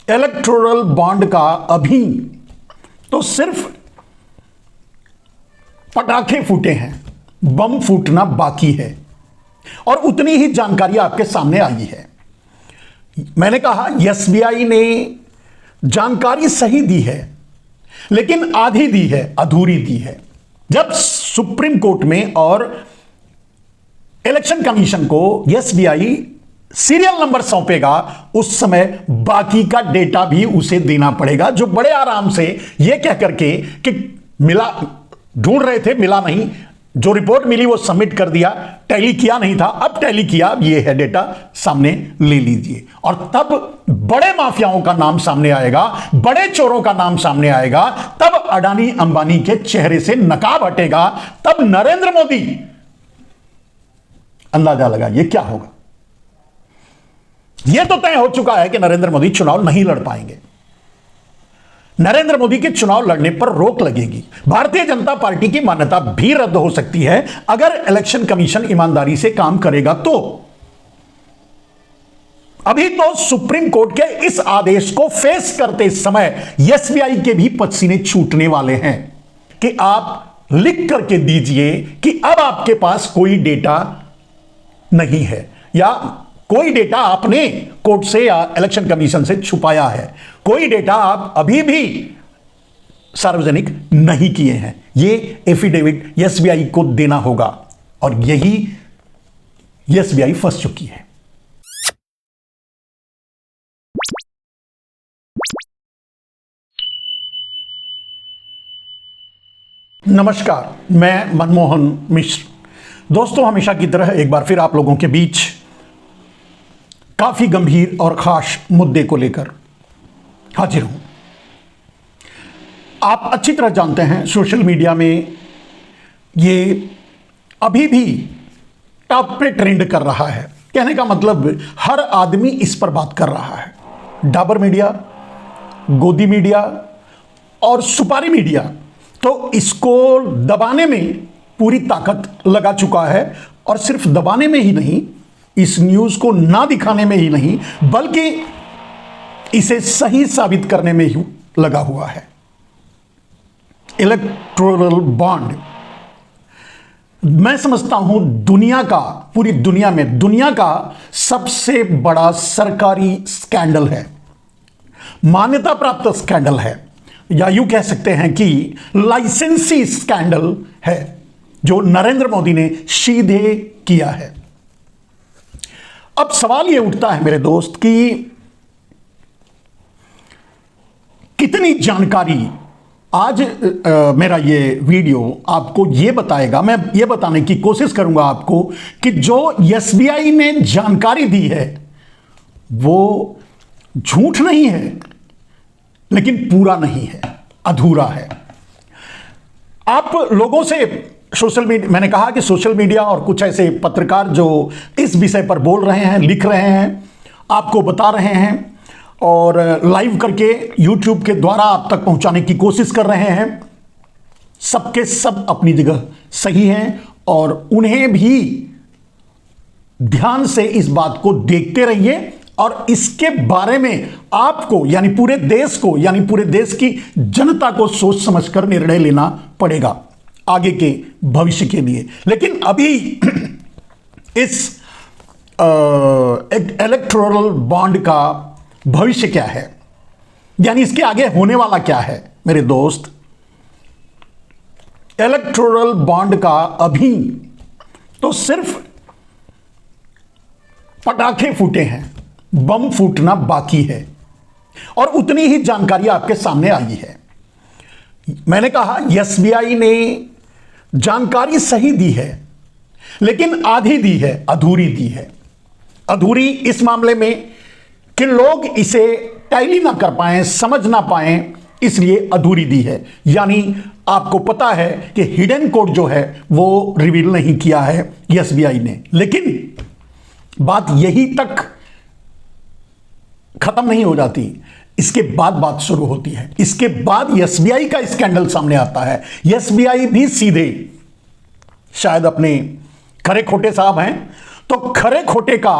Electoral bond का अभी तो सिर्फ पटाखे फूटे हैं, बम फूटना बाकी है और उतनी ही जानकारी आपके सामने आई है। मैंने कहा एसबीआई ने जानकारी सही दी है, लेकिन आधी दी है, अधूरी दी है। जब सुप्रीम कोर्ट में और इलेक्शन कमीशन को एसबीआई सीरियल नंबर सौंपेगा, उस समय बाकी का डेटा भी उसे देना पड़ेगा, जो बड़े आराम से यह कह करके कि मिला, ढूंढ रहे थे, मिला नहीं, जो रिपोर्ट मिली वो सबमिट कर दिया, टैली किया नहीं था, अब टैली किया, ये है डेटा, सामने ले लीजिए। और तब बड़े माफियाओं का नाम सामने आएगा, बड़े चोरों का नाम सामने आएगा, तब अडानी अंबानी के चेहरे से नकाब हटेगा, तब नरेंद्र मोदी, अंदाजा लगाइए क्या होगा। यह तो तय हो चुका है कि नरेंद्र मोदी चुनाव नहीं लड़ पाएंगे। नरेंद्र मोदी के चुनाव लड़ने पर रोक लगेगी। भारतीय जनता पार्टी की मान्यता भी रद्द हो सकती है अगर इलेक्शन कमीशन ईमानदारी से काम करेगा तो। अभी तो सुप्रीम कोर्ट के इस आदेश को फेस करते समय एसबीआई के भी पसीने छूटने वाले हैं कि आप लिख करके दीजिए कि अब आपके पास कोई डेटा नहीं है, या कोई डेटा आपने कोर्ट से या इलेक्शन कमीशन से छुपाया है, कोई डेटा आप अभी भी सार्वजनिक नहीं किए हैं। ये एफिडेविट एसबीआई को देना होगा और यही एसबीआई फंस चुकी है। नमस्कार, मैं मनमोहन मिश्र। दोस्तों, हमेशा की तरह एक बार फिर आप लोगों के बीच काफी गंभीर और खास मुद्दे को लेकर हाजिर हूं। आप अच्छी तरह जानते हैं सोशल मीडिया में ये अभी भी टॉप पे ट्रेंड कर रहा है। कहने का मतलब हर आदमी इस पर बात कर रहा है। डाबर मीडिया, गोदी मीडिया और सुपारी मीडिया तो इसको दबाने में पूरी ताकत लगा चुका है, और सिर्फ दबाने में ही नहीं, इस न्यूज को ना दिखाने में ही नहीं, बल्कि इसे सही साबित करने में ही लगा हुआ है। इलेक्टोरल बॉन्ड, मैं समझता हूं दुनिया का, पूरी दुनिया में दुनिया का सबसे बड़ा सरकारी स्कैंडल है, मान्यता प्राप्त स्कैंडल है, या यूं कह सकते हैं कि लाइसेंसी स्कैंडल है, जो नरेंद्र मोदी ने सीधे किया है। अब सवाल यह उठता है मेरे दोस्त कि कितनी जानकारी आज मेरा ये वीडियो आपको ये बताएगा। मैं ये बताने की कोशिश करूंगा आपको कि जो एसबीआई ने जानकारी दी है वो झूठ नहीं है, लेकिन पूरा नहीं है, अधूरा है। आप लोगों से सोशल मीडिया, मैंने कहा कि सोशल मीडिया और कुछ ऐसे पत्रकार जो इस विषय पर बोल रहे हैं, लिख रहे हैं, आपको बता रहे हैं और लाइव करके यूट्यूब के द्वारा आप तक पहुंचाने की कोशिश कर रहे हैं, सबके सब अपनी जगह सही हैं और उन्हें भी ध्यान से इस बात को देखते रहिए और इसके बारे में आपको, यानी पूरे देश को, यानी पूरे देश की जनता को सोच समझकर निर्णय लेना पड़ेगा आगे के भविष्य के लिए। लेकिन अभी इस इलेक्टोरल बॉन्ड का भविष्य क्या है, यानी इसके आगे होने वाला क्या है मेरे दोस्त। इलेक्टोरल बॉन्ड का अभी तो सिर्फ पटाखे फूटे हैं, बम फूटना बाकी है और उतनी ही जानकारी आपके सामने आई है। मैंने कहा एसबीआई ने जानकारी सही दी है, लेकिन आधी दी है, अधूरी दी है। अधूरी इस मामले में कि लोग इसे टैली ना कर पाए, समझ ना पाए, इसलिए अधूरी दी है। यानी आपको पता है कि हिडन कोड जो है वो रिवील नहीं किया है एसबीआई ने। लेकिन बात यही तक खत्म नहीं हो जाती, इसके बाद बात शुरू होती है। इसके बाद एसबीआई का स्कैंडल सामने आता है। एसबीआई भी सीधे, शायद अपने खरे खोटे साहब हैं तो खरे खोटे का,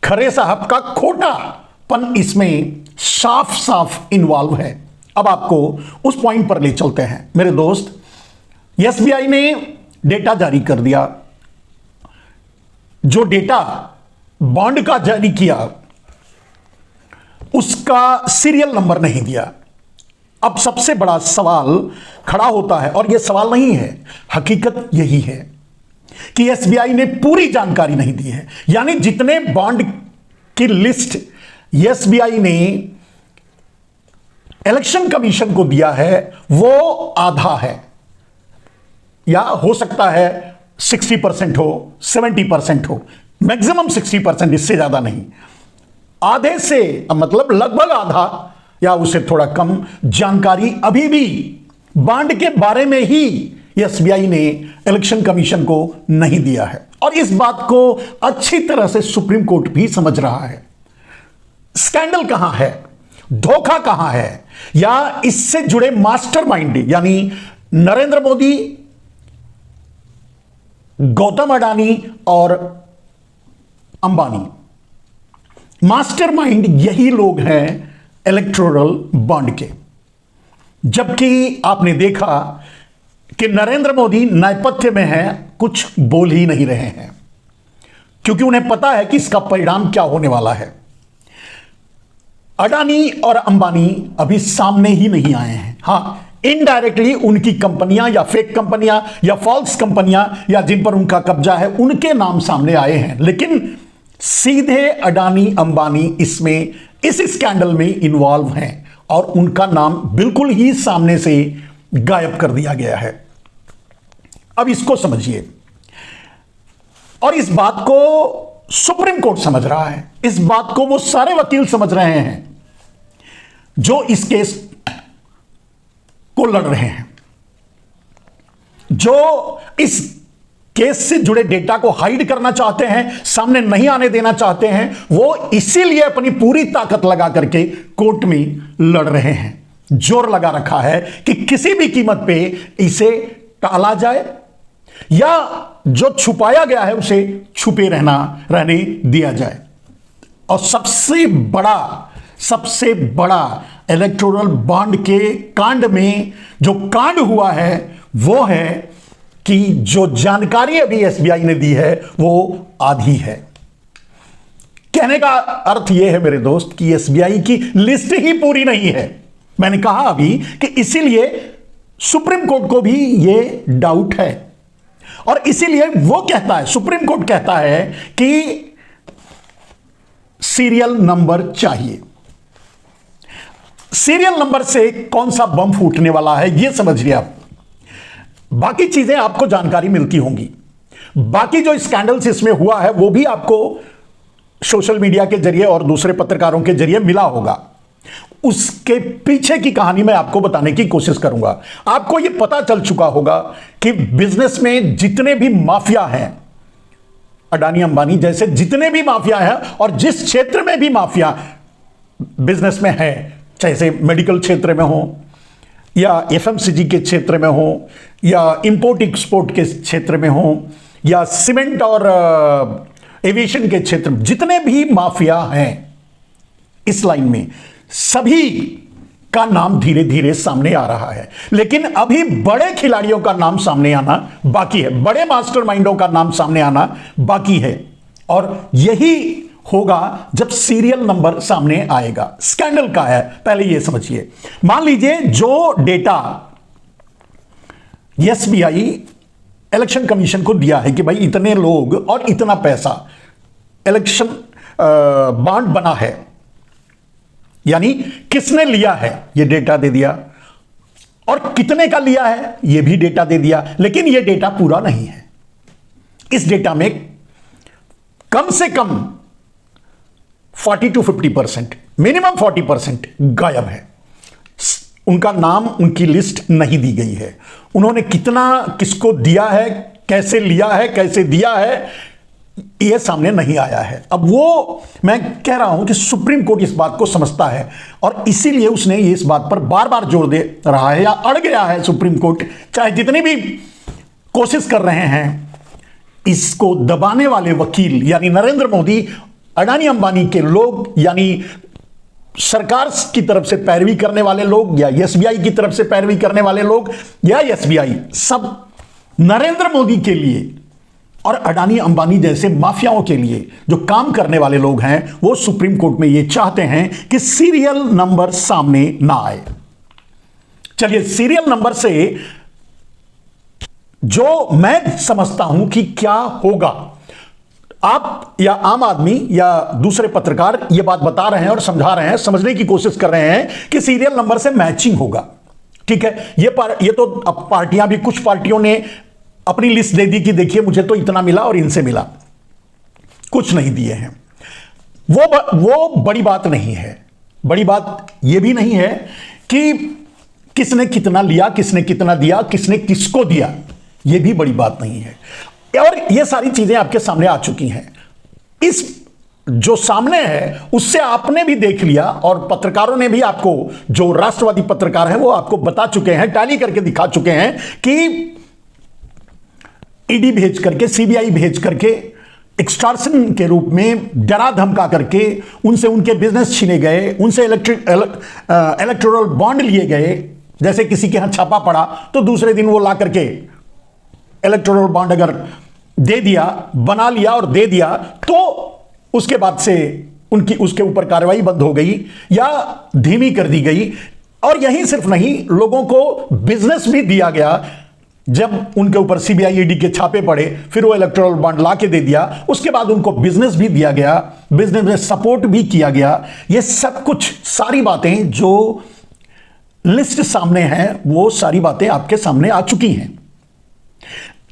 खरे साहब का खोटापन इसमें साफ साफ इन्वॉल्व है। अब आपको उस पॉइंट पर ले चलते हैं मेरे दोस्त। एसबीआई ने डेटा जारी कर दिया। जो डेटा बॉन्ड का जारी किया उसका सीरियल नंबर नहीं दिया। अब सबसे बड़ा सवाल खड़ा होता है, और यह सवाल नहीं है, हकीकत यही है कि एसबीआई ने पूरी जानकारी नहीं दी है। यानी जितने बॉन्ड की लिस्ट एसबीआई ने इलेक्शन कमीशन को दिया है वो आधा है, या हो सकता है 60% हो, 70% हो, मैक्सिमम 60%, इससे ज्यादा नहीं। आधे से मतलब लगभग आधा या उससे थोड़ा कम जानकारी अभी भी बॉन्ड के बारे में ही एसबीआई ने इलेक्शन कमीशन को नहीं दिया है। और इस बात को अच्छी तरह से सुप्रीम कोर्ट भी समझ रहा है। स्कैंडल कहां है, धोखा कहां है, या इससे जुड़े मास्टरमाइंड यानी नरेंद्र मोदी, गौतम अडानी और अंबानी, मास्टरमाइंड यही लोग हैं इलेक्टोरल बॉन्ड के। जबकि आपने देखा कि नरेंद्र मोदी नेपथ्य में हैं, कुछ बोल ही नहीं रहे हैं, क्योंकि उन्हें पता है कि इसका परिणाम क्या होने वाला है। अडानी और अंबानी अभी सामने ही नहीं आए हैं। हां, इनडायरेक्टली उनकी कंपनियां या फेक कंपनियां या फॉल्स कंपनियां या जिन पर उनका कब्जा है उनके नाम सामने आए हैं, लेकिन सीधे अडानी अंबानी इसमें इस स्कैंडल में इन्वॉल्व हैं और उनका नाम बिल्कुल ही सामने से गायब कर दिया गया है। अब इसको समझिए, और इस बात को सुप्रीम कोर्ट समझ रहा है, इस बात को वो सारे वकील समझ रहे हैं जो इस केस को लड़ रहे हैं, जो इस केस से जुड़े डेटा को हाइड करना चाहते हैं, सामने नहीं आने देना चाहते हैं। वो इसीलिए अपनी पूरी ताकत लगा करके कोर्ट में लड़ रहे हैं, जोर लगा रखा है कि किसी भी कीमत पे इसे टाला जाए या जो छुपाया गया है उसे छुपे रहने दिया जाए। और सबसे बड़ा इलेक्टोरल बॉन्ड के कांड में जो कांड हुआ है वो है कि जो जानकारी अभी एसबीआई ने दी है वो आधी है। कहने का अर्थ यह है मेरे दोस्त कि एसबीआई की लिस्ट ही पूरी नहीं है। मैंने कहा अभी कि इसीलिए सुप्रीम कोर्ट को भी यह डाउट है, और इसीलिए वो कहता है, सुप्रीम कोर्ट कहता है कि सीरियल नंबर चाहिए। सीरियल नंबर से कौन सा बम फूटने वाला है यह समझिए आप। बाकी चीजें आपको जानकारी मिलती होंगी, बाकी जो स्कैंडल्स इसमें हुआ है वो भी आपको सोशल मीडिया के जरिए और दूसरे पत्रकारों के जरिए मिला होगा। उसके पीछे की कहानी मैं आपको बताने की कोशिश करूंगा। आपको यह पता चल चुका होगा कि बिजनेस में जितने भी माफिया हैं, अडानी अंबानी जैसे जितने भी माफिया हैं, और जिस क्षेत्र में भी माफिया बिजनेस में है, चाहे मेडिकल क्षेत्र में हो या एफएमसीजी के क्षेत्र में हो या इंपोर्ट एक्सपोर्ट के क्षेत्र में हो या सीमेंट और एविएशन के क्षेत्र में, जितने भी माफिया हैं इस लाइन में, सभी का नाम धीरे धीरे सामने आ रहा है। लेकिन अभी बड़े खिलाड़ियों का नाम सामने आना बाकी है, बड़े मास्टरमाइंडों का नाम सामने आना बाकी है, और यही होगा जब सीरियल नंबर सामने आएगा। स्कैंडल का है, पहले यह समझिए। मान लीजिए जो डेटा एसबीआई इलेक्शन कमीशन को दिया है कि भाई इतने लोग और इतना पैसा इलेक्शन बॉन्ड बना है, यानी किसने लिया है यह डेटा दे दिया, और कितने का लिया है यह भी डेटा दे दिया, लेकिन यह डेटा पूरा नहीं है। इस डेटा में कम से कम 40 to 50%, मिनिमम 40% गायब है। उनका नाम, उनकी लिस्ट नहीं दी गई है। उन्होंने कितना किसको दिया है, कैसे लिया है, कैसे दिया है, यह सामने नहीं आया है। अब वो मैं कह रहा हूं कि सुप्रीम कोर्ट इस बात को समझता है, और इसीलिए उसने इस बात पर बार बार जोर दे रहा है, या अड़ गया है सुप्रीम कोर्ट, चाहे जितनी भी कोशिश कर रहे हैं। इसको दबाने वाले वकील यानी नरेंद्र मोदी, अडानी अंबानी के लोग यानी सरकार की तरफ से पैरवी करने वाले लोग या एसबीआई की तरफ से पैरवी करने वाले लोग या एसबीआई, सब नरेंद्र मोदी के लिए और अडानी अंबानी जैसे माफियाओं के लिए जो काम करने वाले लोग हैं, वो सुप्रीम कोर्ट में ये चाहते हैं कि सीरियल नंबर सामने ना आए। चलिए, सीरियल नंबर से जो मैं समझता हूं कि क्या होगा, आप या आम आदमी या दूसरे पत्रकार ये बात बता रहे हैं और समझा रहे हैं, समझने की कोशिश कर रहे हैं कि सीरियल नंबर से मैचिंग होगा। ठीक है, ये तो अब पार्टियां भी, कुछ पार्टियों ने अपनी लिस्ट दे दी कि देखिए मुझे तो इतना मिला और इनसे मिला, कुछ नहीं दिए हैं। वो बड़ी बात नहीं है। बड़ी बात यह भी नहीं है कि किसने कितना लिया, किसने कितना दिया, किसने किसको दिया, यह भी बड़ी बात नहीं है। और ये सारी चीजें आपके सामने आ चुकी हैं। इस जो सामने है उससे आपने भी देख लिया और पत्रकारों ने भी आपको, जो राष्ट्रवादी पत्रकार हैं वो आपको बता चुके हैं, टैली करके दिखा चुके हैं कि ईडी भेज करके, सीबीआई भेज करके, एक्सटॉर्शन के रूप में डरा धमका करके उनसे उनके बिजनेस छीने गए, उनसे इलेक्टोरल बॉन्ड लिए गए। जैसे किसी के यहां छापा पड़ा तो दूसरे दिन वो ला करके इलेक्टोरल बॉन्ड अगर दे दिया, बना लिया और दे दिया, तो उसके बाद से उसके ऊपर कार्रवाई बंद हो गई या धीमी कर दी गई। और यही सिर्फ नहीं, लोगों को बिजनेस भी दिया गया। जब उनके ऊपर सीबीआई ईडी के छापे पड़े, फिर वो इलेक्टोरल बॉन्ड ला के दे दिया, उसके बाद उनको बिजनेस भी दिया गया, बिजनेस में सपोर्ट भी किया गया। ये सब कुछ, सारी बातें जो लिस्ट सामने है, वो सारी बातें आपके सामने आ चुकी हैं।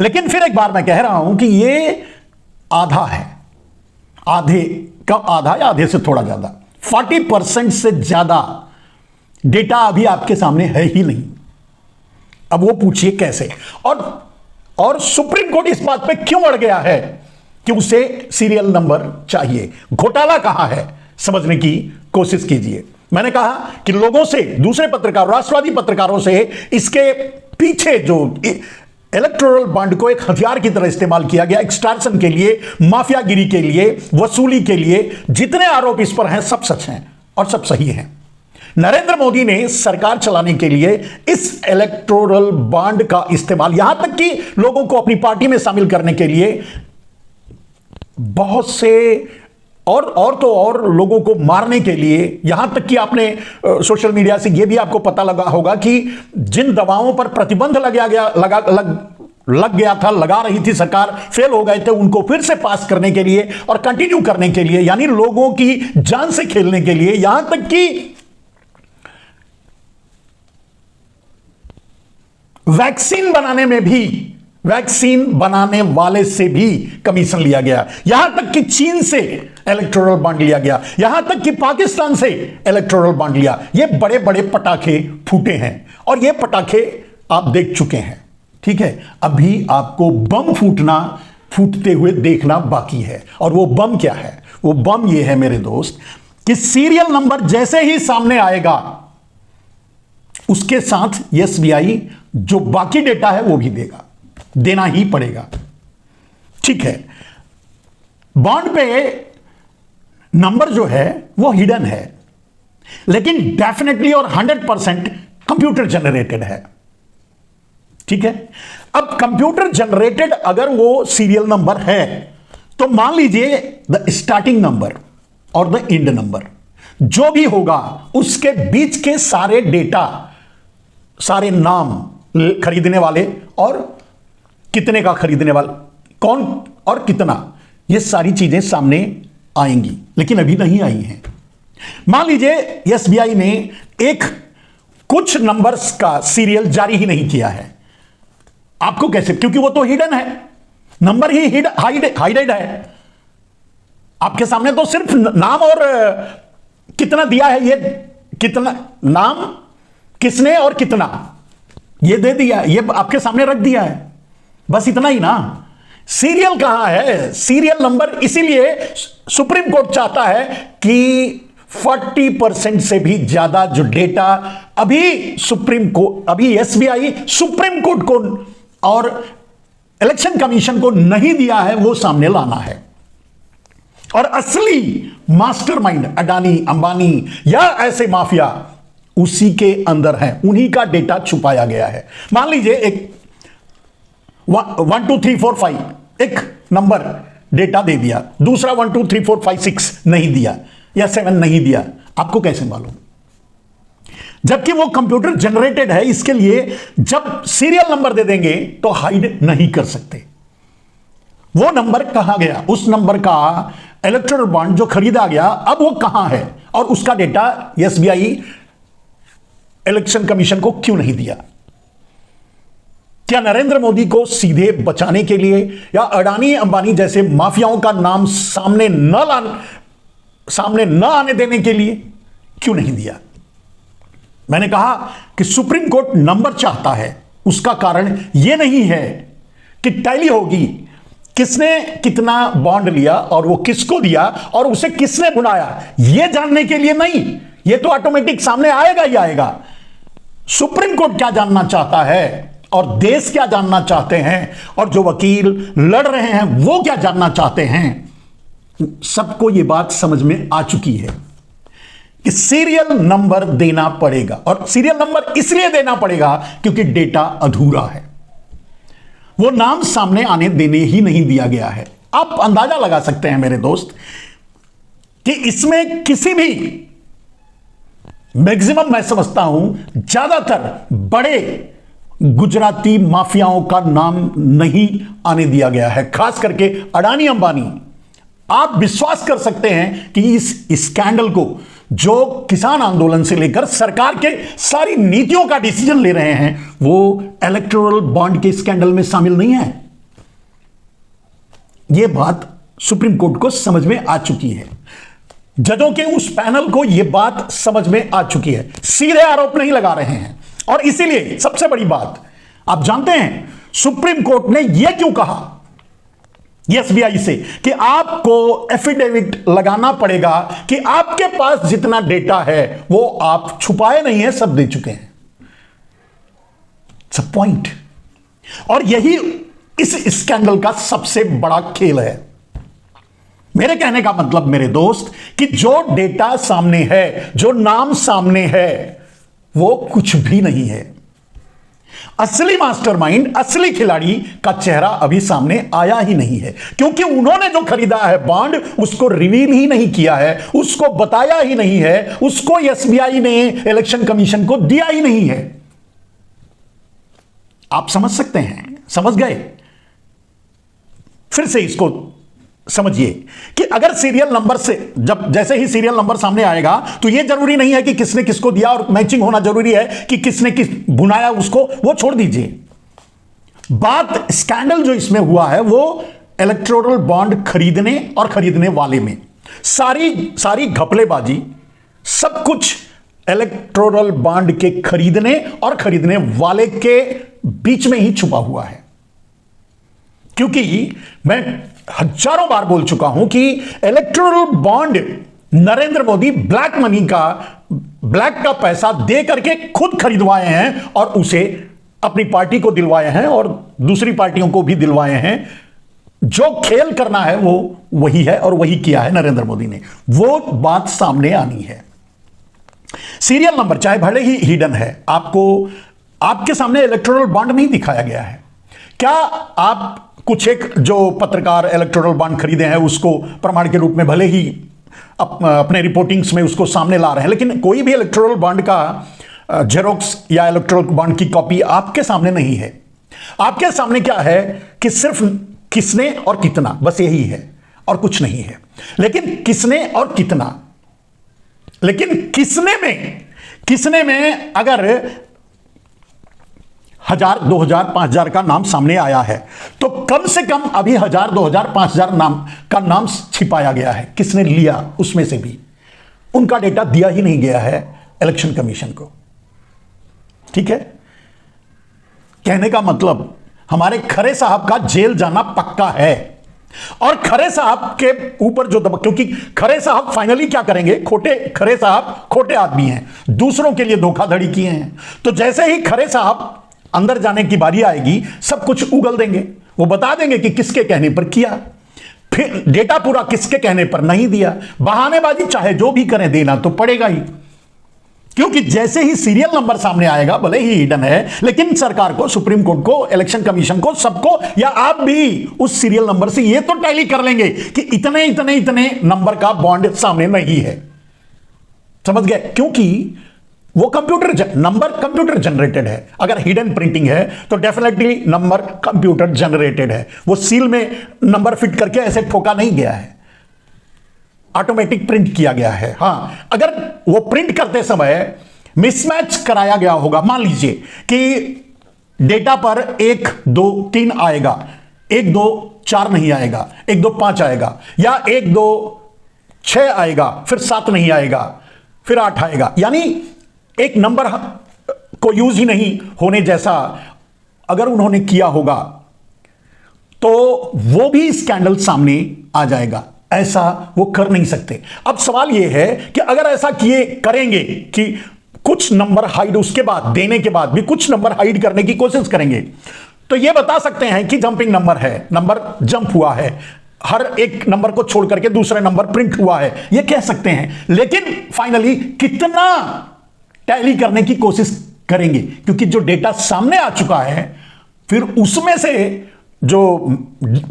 लेकिन फिर एक बार मैं कह रहा हूं कि ये आधा है, आधे कम, आधा या आधे से थोड़ा ज्यादा, 40% से ज्यादा डेटा अभी आपके सामने है ही नहीं। अब वो पूछिए कैसे, और सुप्रीम कोर्ट इस बात पे क्यों अड़ गया है कि उसे सीरियल नंबर चाहिए। घोटाला कहां है, समझने की कोशिश कीजिए। मैंने कहा कि लोगों से, दूसरे पत्रकारों, राष्ट्रवादी पत्रकारों से इसके पीछे जो इलेक्टोरल बॉन्ड को एक हथियार की तरह इस्तेमाल किया गया, एक्सटॉर्शन के लिए, माफियागिरी के लिए, वसूली के लिए, जितने आरोप इस पर हैं सब सच हैं और सब सही हैं। नरेंद्र मोदी ने सरकार चलाने के लिए इस इलेक्टोरल बॉन्ड का इस्तेमाल, यहां तक कि लोगों को अपनी पार्टी में शामिल करने के लिए, बहुत से और लोगों को मारने के लिए, यहां तक कि आपने सोशल मीडिया से यह भी आपको पता लगा होगा कि जिन दवाओं पर प्रतिबंध लग गया था, लगा रही थी सरकार, फेल हो गए थे, उनको फिर से पास करने के लिए और कंटिन्यू करने के लिए, यानी लोगों की जान से खेलने के लिए, यहां तक कि वैक्सीन बनाने वाले से भी कमीशन लिया गया, यहां तक कि चीन से इलेक्टोरल बॉन्ड लिया गया, यहां तक कि पाकिस्तान से इलेक्टोरल बॉन्ड लिया। ये बड़े बड़े पटाखे फूटे हैं और ये पटाखे आप देख चुके हैं। ठीक है, अभी आपको बम फूटते हुए देखना बाकी है। और वो बम क्या है? वो बम ये है मेरे दोस्त कि सीरियल नंबर जैसे ही सामने आएगा, उसके साथ एसबीआई जो बाकी डेटा है वो भी देना ही पड़ेगा। ठीक है, बॉन्ड पे नंबर जो है वो हिडन है, लेकिन डेफिनेटली और 100% कंप्यूटर जनरेटेड है। ठीक है, अब कंप्यूटर जनरेटेड अगर वो सीरियल नंबर है, तो मान लीजिए द स्टार्टिंग नंबर और द एंड नंबर जो भी होगा, उसके बीच के सारे डेटा, सारे नाम, खरीदने वाले और कितने का खरीदने वाला, कौन और कितना, ये सारी चीजें सामने आएंगी, लेकिन अभी नहीं आई हैं। मान लीजिए एसबीआई ने कुछ नंबर्स का सीरियल जारी ही नहीं किया है। आपको कैसे? क्योंकि वो तो हिडन है, नंबर ही हाइडेड है। आपके सामने तो सिर्फ नाम और कितना दिया है, ये कितना नाम, किसने और कितना, ये दे दिया, ये आपके सामने रख दिया है, बस इतना ही ना। सीरियल कहां है? सीरियल नंबर इसीलिए सुप्रीम कोर्ट चाहता है कि 40% से भी ज्यादा जो डेटा अभी एसबीआई सुप्रीम कोर्ट को और इलेक्शन कमीशन को नहीं दिया है, वो सामने लाना है। और असली मास्टरमाइंड अडानी अंबानी या ऐसे माफिया उसी के अंदर हैं, उन्हीं का डेटा छुपाया गया है। मान लीजिए एक 1 2 3 4 5 एक नंबर डेटा दे दिया, दूसरा 1 2 3 4 5 6 नहीं दिया या 7 नहीं दिया, आपको कैसे मालूम? जबकि वो कंप्यूटर जनरेटेड है, इसके लिए जब सीरियल नंबर दे देंगे तो हाइड नहीं कर सकते। वो नंबर कहां गया, उस नंबर का इलेक्टोरल बॉन्ड जो खरीदा गया अब वो कहां है, और उसका डेटा एसबीआई इलेक्शन कमीशन को क्यों नहीं दिया? क्या नरेंद्र मोदी को सीधे बचाने के लिए या अडानी अंबानी जैसे माफियाओं का नाम सामने न आने देने के लिए क्यों नहीं दिया? मैंने कहा कि सुप्रीम कोर्ट नंबर चाहता है, उसका कारण यह नहीं है कि टैली होगी किसने कितना बॉन्ड लिया और वो किसको दिया और उसे किसने बुलाया, यह जानने के लिए नहीं। यह तो ऑटोमेटिक सामने आएगा ही आएगा। सुप्रीम कोर्ट क्या जानना चाहता है और देश क्या जानना चाहते हैं और जो वकील लड़ रहे हैं वो क्या जानना चाहते हैं, सबको यह बात समझ में आ चुकी है कि सीरियल नंबर देना पड़ेगा। और सीरियल नंबर इसलिए देना पड़ेगा क्योंकि डेटा अधूरा है, वो नाम सामने आने देने ही नहीं दिया गया है। आप अंदाजा लगा सकते हैं मेरे दोस्त कि इसमें किसी भी मैक्सिमम, मैं समझता हूं ज्यादातर बड़े गुजराती माफियाओं का नाम नहीं आने दिया गया है, खास करके अडानी अंबानी। आप विश्वास कर सकते हैं कि इस स्कैंडल को जो किसान आंदोलन से लेकर सरकार के सारी नीतियों का डिसीजन ले रहे हैं वो इलेक्टोरल बॉन्ड के स्कैंडल में शामिल नहीं है। यह बात सुप्रीम कोर्ट को समझ में आ चुकी है, जजों के उस पैनल को यह बात समझ में आ चुकी है, सीधे आरोप नहीं लगा रहे हैं। और इसीलिए सबसे बड़ी बात, आप जानते हैं सुप्रीम कोर्ट ने यह क्यों कहा एसबीआई से कि आपको एफिडेविट लगाना पड़ेगा कि आपके पास जितना डेटा है वो आप छुपाए नहीं है, सब दे चुके हैं। सब पॉइंट। और यही इस स्कैंडल का सबसे बड़ा खेल है। मेरे कहने का मतलब मेरे दोस्त कि जो डेटा सामने है, जो नाम सामने है, वो कुछ भी नहीं है। असली मास्टरमाइंड, असली खिलाड़ी का चेहरा अभी सामने आया ही नहीं है, क्योंकि उन्होंने जो खरीदा है बॉन्ड उसको रिवील ही नहीं किया है, उसको बताया ही नहीं है, उसको एसबीआई ने इलेक्शन कमीशन को दिया ही नहीं है। आप समझ सकते हैं? समझ गए? फिर से इसको समझिए कि अगर सीरियल नंबर से जैसे ही सीरियल नंबर सामने आएगा तो यह जरूरी नहीं है कि किसने किसको दिया और मैचिंग होना जरूरी है कि किसने किस बुनाया उसको, वो छोड़ दीजिए। बात स्कैंडल जो इसमें हुआ है वो इलेक्टोरल बॉन्ड खरीदने और खरीदने वाले में सारी घपलेबाजी, सब कुछ इलेक्टोरल बॉन्ड के खरीदने और खरीदने वाले के बीच में ही छुपा हुआ है। क्योंकि मैं हजारों बार बोल चुका हूं कि electoral bond Narendra Modi black का पैसा दे करके खुद खरीदवाए हैं और उसे अपनी पार्टी को दिलवाए हैं और दूसरी पार्टियों को भी दिलवाए हैं। जो खेल करना है वो वही है और वही किया है नरेंद्र मोदी ने। वो बात सामने आनी है। सीरियल नंबर चाहे भले ही हिडन है, आपके सामने इलेक्टोरल बॉन्ड नहीं दिखाया गया है। क्या आप कुछ एक जो पत्रकार इलेक्टोरल बॉन्ड खरीदे हैं उसको प्रमाण के रूप में भले ही अपने रिपोर्टिंग्स में उसको सामने ला रहे हैं, लेकिन कोई भी इलेक्टोरल बॉन्ड का जेरोक्स या इलेक्टोरल बॉन्ड की कॉपी आपके सामने नहीं है। आपके सामने क्या है कि सिर्फ किसने और कितना, बस यही है और कुछ नहीं है। लेकिन किसने और कितना, लेकिन किसने में अगर 1000, 2000, 5000 का नाम सामने आया है तो कम से कम अभी 1000, 2000, 5000 नाम छिपाया गया है। किसने लिया उसमें से भी उनका डेटा दिया ही नहीं गया है इलेक्शन कमीशन को। ठीक है, कहने का मतलब हमारे खरे साहब का जेल जाना पक्का है। और खरे साहब के ऊपर जो क्योंकि खरे साहब फाइनली क्या करेंगे, खरे साहब खोटे आदमी हैं, दूसरों के लिए धोखाधड़ी किए हैं। तो जैसे ही खरे साहब अंदर जाने की बारी आएगी सब कुछ उगल देंगे, वो बता देंगे कि किसके कहने पर किया। फिर डेटा पूरा किसके कहने पर नहीं दिया। बहानेबाजी चाहे जो भी करें, देना तो पड़ेगा ही, क्योंकि जैसे ही सीरियल नंबर सामने आएगा, भले ही हिडन है, लेकिन सरकार को, सुप्रीम कोर्ट को, इलेक्शन कमीशन को, सबको, या आप भी उस सीरियल नंबर से ये तो टैली कर लेंगे कि इतने इतने इतने नंबर का बॉन्ड सामने नहीं है। समझ गए? क्योंकि वो नंबर कंप्यूटर जनरेटेड है। अगर हिडन प्रिंटिंग है तो डेफिनेटली नंबर कंप्यूटर जनरेटेड है। वो सील में नंबर फिट करके ऐसे ठोका नहीं गया है, ऑटोमेटिक प्रिंट किया गया है। हां, अगर वो प्रिंट करते समय मिसमैच कराया गया होगा, मान लीजिए कि डेटा पर 1 2 3 आएगा, 1 2 4 नहीं आएगा, 1 2 5 आएगा, या 1 2 6 आएगा, फिर 7 नहीं आएगा, फिर 8 आएगा, यानी एक नंबर को यूज ही नहीं होने जैसा अगर उन्होंने किया होगा तो वो भी स्कैंडल सामने आ जाएगा। ऐसा वो कर नहीं सकते। अब सवाल ये है कि अगर ऐसा किए करेंगे कि कुछ नंबर हाइड, उसके बाद देने के बाद भी कुछ नंबर हाइड करने की कोशिश करेंगे, तो ये बता सकते हैं कि जंपिंग नंबर है, नंबर जंप हुआ है, हर एक नंबर को छोड़ करके दूसरा नंबर प्रिंट हुआ है, ये कह सकते हैं। लेकिन फाइनली कितना टैली करने की कोशिश करेंगे, क्योंकि जो डेटा सामने आ चुका है फिर उसमें से जो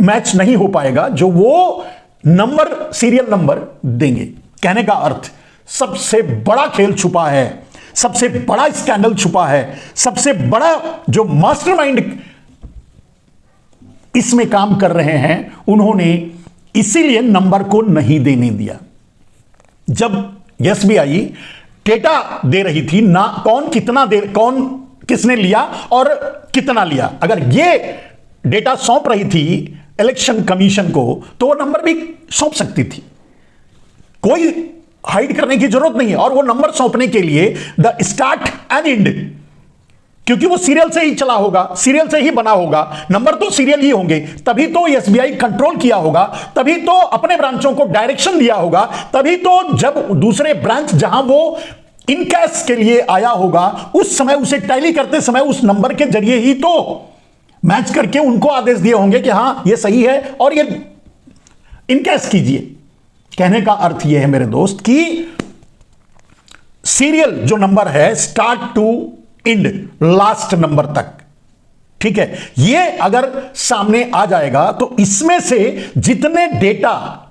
मैच नहीं हो पाएगा, जो वो नंबर सीरियल नंबर देंगे। कहने का अर्थ सबसे बड़ा खेल छुपा है, सबसे बड़ा स्कैंडल छुपा है, सबसे बड़ा जो मास्टरमाइंड इसमें काम कर रहे हैं, उन्होंने इसीलिए नंबर को नहीं देने दिया। जब एसबीआई डेटा दे रही थी ना, कौन कितना दे, कौन किसने लिया और कितना लिया, अगर ये डेटा सौंप रही थी इलेक्शन कमीशन को तो वो नंबर भी सौंप सकती थी, कोई हाइड करने की जरूरत नहीं है। और वो नंबर सौंपने के लिए द स्टार्ट एंड एंड, क्योंकि वो सीरियल से ही चला होगा, सीरियल से ही बना होगा, नंबर तो सीरियल ही होंगे, तभी तो एसबीआई कंट्रोल किया होगा, तभी तो अपने ब्रांचों को डायरेक्शन दिया होगा, तभी तो जब दूसरे ब्रांच जहां वो इनकैश के लिए आया होगा उस समय उसे टैली करते समय उस नंबर के जरिए ही तो मैच करके उनको आदेश दिए होंगे कि हां ये सही है और ये इनकैश कीजिए। कहने का अर्थ यह है मेरे दोस्त कि सीरियल जो नंबर है start to end, last number तक, ठीक है, ये अगर सामने आ जाएगा तो इसमें से जितने डेटा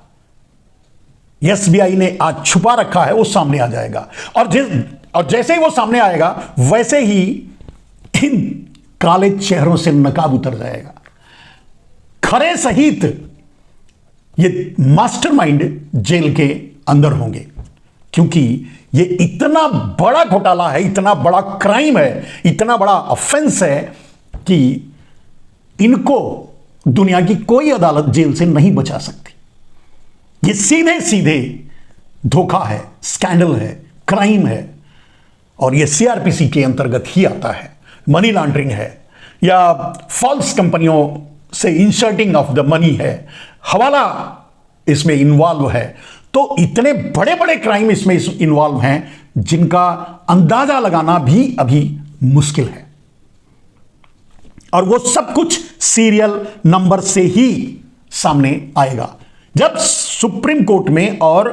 एसबीआई ने आज छुपा रखा है वो सामने आ जाएगा। और जैसे ही वो सामने आएगा वैसे ही इन काले चेहरों से नकाब उतर जाएगा, खरे सहित ये मास्टरमाइंड जेल के अंदर होंगे, क्योंकि ये इतना बड़ा घोटाला है, इतना बड़ा क्राइम है, इतना बड़ा ऑफेंस है कि इनको दुनिया की कोई अदालत जेल से नहीं बचा सकती। ये सीधे सीधे धोखा है, स्कैंडल है, क्राइम है, और ये सीआरपीसी के अंतर्गत ही आता है। मनी लॉन्ड्रिंग है या फॉल्स कंपनियों से इंसर्टिंग ऑफ द मनी है, हवाला इसमें इन्वॉल्व है। तो इतने बड़े बड़े क्राइम इसमें इन्वॉल्व हैं जिनका अंदाजा लगाना भी अभी मुश्किल है, और वो सब कुछ सीरियल नंबर से ही सामने आएगा। जब सुप्रीम कोर्ट में और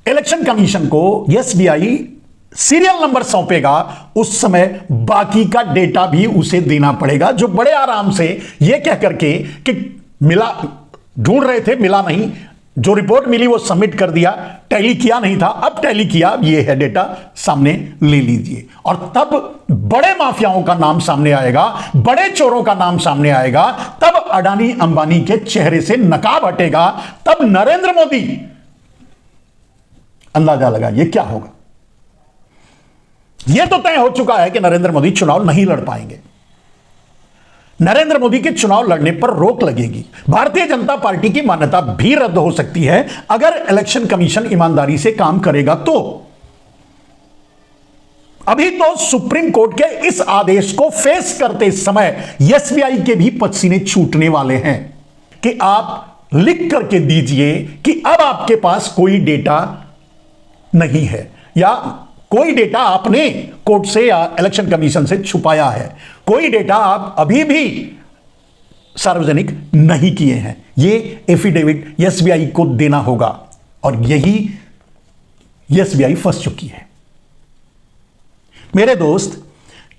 इलेक्शन कमीशन को एसबीआई सीरियल नंबर सौंपेगा उस समय बाकी का डेटा भी उसे देना पड़ेगा, जो बड़े आराम से ये कह करके कि मिला, ढूंढ रहे थे मिला नहीं, जो रिपोर्ट मिली वो सबमिट कर दिया, टैली किया नहीं था, अब टैली किया, ये है डेटा, सामने ले लीजिए। और तब बड़े माफियाओं का नाम सामने आएगा, बड़े चोरों का नाम सामने आएगा, तब अडानी अंबानी के चेहरे से नकाब हटेगा, तब नरेंद्र मोदी, अंदाजा लगाइए क्या होगा। यह तो तय हो चुका है कि नरेंद्र मोदी चुनाव नहीं लड़ पाएंगे, नरेंद्र मोदी के चुनाव लड़ने पर रोक लगेगी, भारतीय जनता पार्टी की मान्यता भी रद्द हो सकती है अगर इलेक्शन कमीशन ईमानदारी से काम करेगा तो। अभी तो सुप्रीम कोर्ट के इस आदेश को फेस करते समय एसबीआई के भी पसीने छूटने वाले हैं कि आप लिख करके दीजिए कि अब आपके पास कोई डेटा नहीं है, या कोई डेटा आपने कोर्ट से या इलेक्शन कमीशन से छुपाया है, कोई डेटा आप अभी भी सार्वजनिक नहीं किए हैं। ये एफिडेविट एसबीआई को देना होगा और यही एसबीआई फंस चुकी है। मेरे दोस्त,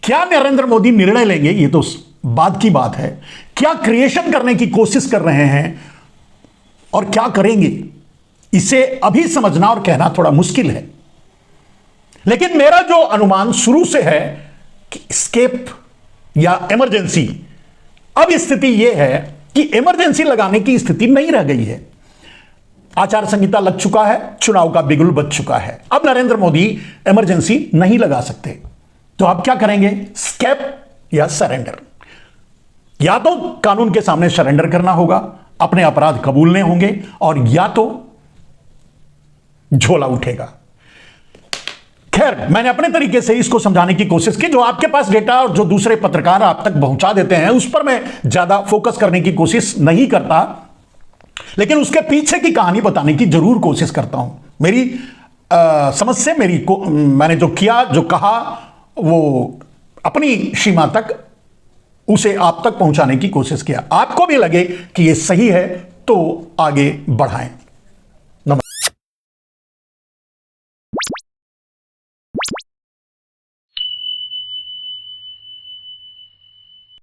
क्या नरेंद्र मोदी निर्णय लेंगे ये तो बाद की बात है, क्या क्रिएशन करने की कोशिश कर रहे हैं और क्या करेंगे इसे अभी समझना और कहना थोड़ा मुश्किल है। लेकिन मेरा जो अनुमान शुरू से है कि स्केप या इमरजेंसी, अब स्थिति यह है कि इमरजेंसी लगाने की स्थिति नहीं रह गई है। आचार संहिता लग चुका है, चुनाव का बिगुल बज चुका है, अब नरेंद्र मोदी इमरजेंसी नहीं लगा सकते। तो आप क्या करेंगे? स्केप या सरेंडर। या तो कानून के सामने सरेंडर करना होगा, अपने अपराध कबूलने होंगे, और या तो झोला उठेगा। खैर, मैंने अपने तरीके से इसको समझाने की कोशिश की। जो आपके पास डेटा और जो दूसरे पत्रकार आप तक पहुंचा देते हैं उस पर मैं ज्यादा फोकस करने की कोशिश नहीं करता, लेकिन उसके पीछे की कहानी बताने की जरूर कोशिश करता हूं। मेरी समझ से मैंने जो किया, जो कहा, वो अपनी सीमा तक उसे आप तक पहुंचाने की कोशिश किया। आपको भी लगे कि ये सही है तो आगे बढ़ाएं।